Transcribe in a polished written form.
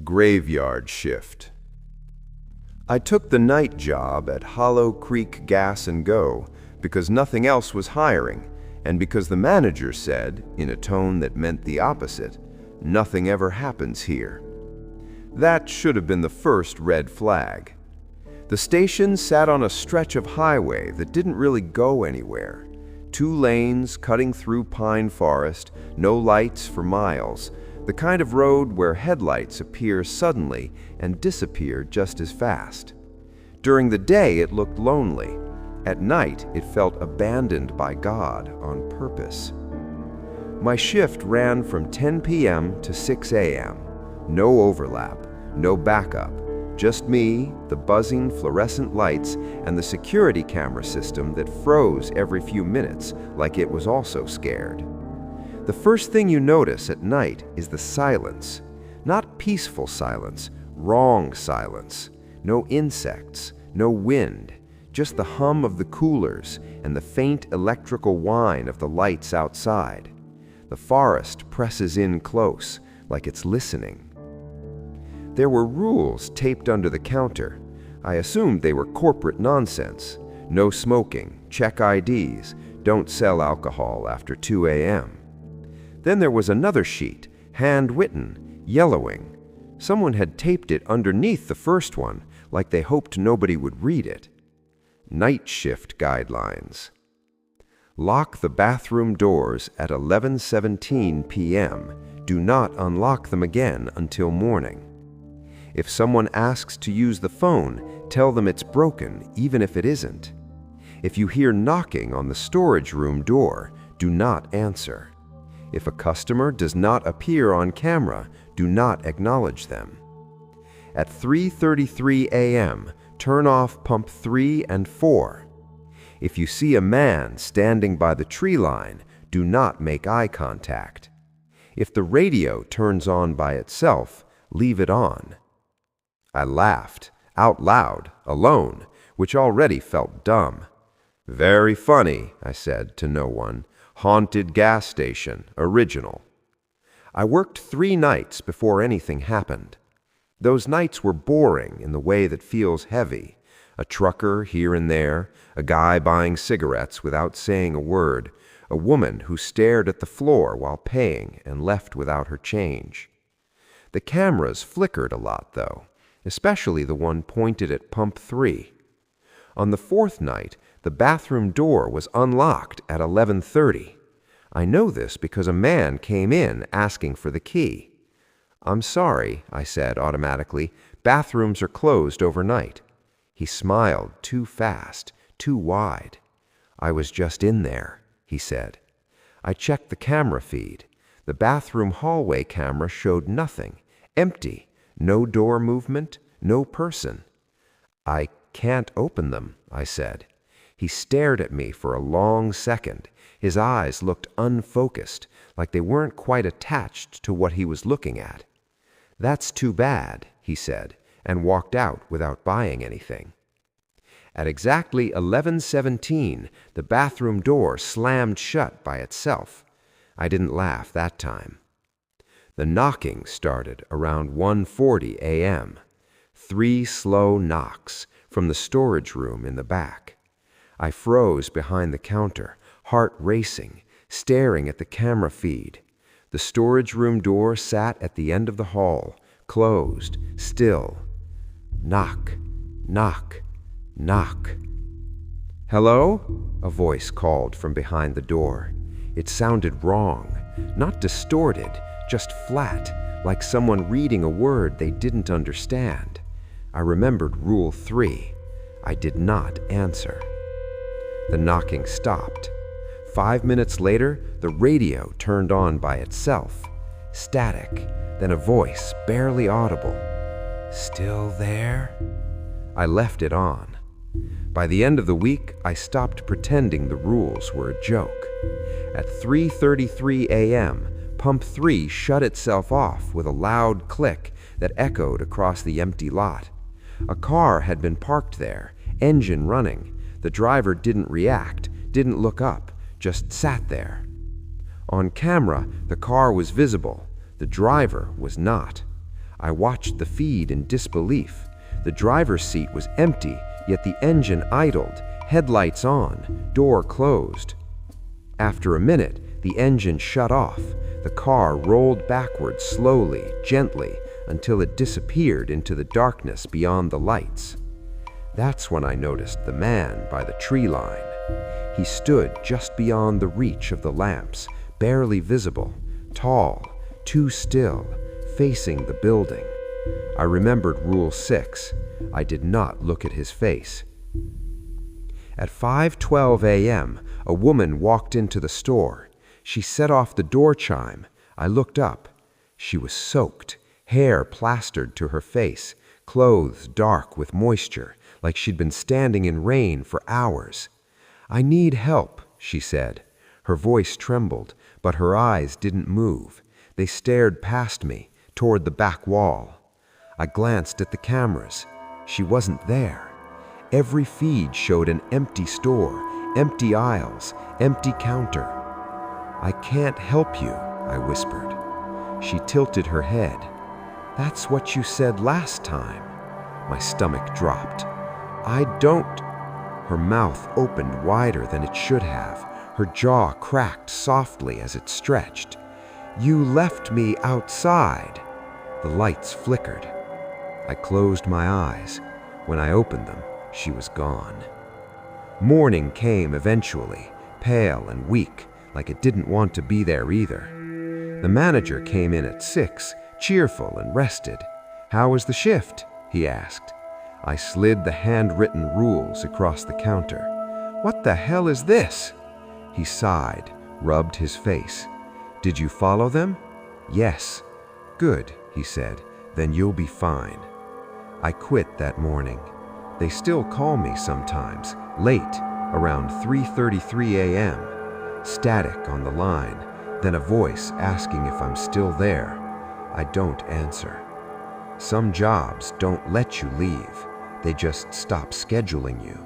Graveyard shift. I took the night job at Hollow Creek Gas and Go because nothing else was hiring, and because the manager said, in a tone that meant the opposite, "Nothing ever happens here." That should have been the first red flag. The station sat on a stretch of highway that didn't really go anywhere. 2 lanes cutting through pine forest, no lights for miles, the kind of road where headlights appear suddenly and disappear just as fast. During the day, it looked lonely. At night, it felt abandoned by God on purpose. My shift ran from 10 p.m. to 6 a.m. No overlap, no backup, just me, the buzzing fluorescent lights, and the security camera system that froze every few minutes like it was also scared. The first thing you notice at night is the silence. Not peaceful silence, wrong silence. No insects, no wind, just the hum of the coolers and the faint electrical whine of the lights outside. The forest presses in close, like it's listening. There were rules taped under the counter. I assumed they were corporate nonsense. No smoking, check IDs, don't sell alcohol after 2 a.m. Then there was another sheet, hand-written, yellowing. Someone had taped it underneath the first one, like they hoped nobody would read it. Night shift guidelines. Lock the bathroom doors at 11:17 p.m. Do not unlock them again until morning. If someone asks to use the phone, tell them it's broken, even if it isn't. If you hear knocking on the storage room door, do not answer. If a customer does not appear on camera, do not acknowledge them. At 3:33 a.m., turn off pump 3 and 4. If you see a man standing by the tree line, do not make eye contact. If the radio turns on by itself, leave it on. I laughed, out loud, alone, which already felt dumb. "Very funny," I said to no one. "Haunted gas station, original." I worked 3 nights before anything happened. Those nights were boring in the way that feels heavy. A trucker here and there, a guy buying cigarettes without saying a word, a woman who stared at the floor while paying and left without her change. The cameras flickered a lot, though, especially the one pointed at pump 3. On the 4th night, the bathroom door was unlocked at 11:30. I know this because a man came in asking for the key. "I'm sorry," I said automatically. "Bathrooms are closed overnight." He smiled too fast, too wide. "I was just in there," he said. I checked the camera feed. The bathroom hallway camera showed nothing. Empty. No door movement, no person. "I can't open them," I said. He stared at me for a long second. His eyes looked unfocused, like they weren't quite attached to what he was looking at. "That's too bad," he said, and walked out without buying anything. At exactly 11:17, the bathroom door slammed shut by itself. I didn't laugh that time. The knocking started around 1:40 a.m. 3 slow knocks from the storage room in the back. I froze behind the counter, heart racing, staring at the camera feed. The storage room door sat at the end of the hall, closed, still. Knock, knock, knock. "Hello?" a voice called from behind the door. It sounded wrong, not distorted, just flat, like someone reading a word they didn't understand. I remembered Rule 3. I did not answer. The knocking stopped. 5 minutes later, the radio turned on by itself. Static, then a voice, barely audible. "Still there?" I left it on. By the end of the week, I stopped pretending the rules were a joke. At 3:33 a.m., pump 3 shut itself off with a loud click that echoed across the empty lot. A car had been parked there, engine running. The driver didn't react, didn't look up, just sat there. On camera, the car was visible. The driver was not. I watched the feed in disbelief. The driver's seat was empty, yet the engine idled, headlights on, door closed. After a minute, the engine shut off. The car rolled backwards slowly, gently, until it disappeared into the darkness beyond the lights. That's when I noticed the man by the tree line. He stood just beyond the reach of the lamps, barely visible, tall, too still, facing the building. I remembered Rule 6. I did not look at his face. At 5:12 a.m., a woman walked into the store. She set off the door chime. I looked up. She was soaked, hair plastered to her face, clothes dark with moisture, like she'd been standing in rain for hours. "I need help," she said. Her voice trembled, but her eyes didn't move. They stared past me, toward the back wall. I glanced at the cameras. She wasn't there. Every feed showed an empty store, empty aisles, empty counter. "I can't help you," I whispered. She tilted her head. "That's what you said last time." My stomach dropped. "I don't—" Her mouth opened wider than it should have. Her jaw cracked softly as it stretched. "You left me outside." The lights flickered. I closed my eyes. When I opened them, she was gone. Morning came eventually, pale and weak, like it didn't want to be there either. The manager came in at 6, cheerful and rested. "How was the shift?" he asked. I slid the handwritten rules across the counter. "What the hell is this?" He sighed, rubbed his face. "Did you follow them?" "Yes." "Good," he said. "Then you'll be fine." I quit that morning. They still call me sometimes, late, around 3:33 a.m. Static on the line, then a voice asking if I'm still there. I don't answer. Some jobs don't let you leave. They just stop scheduling you.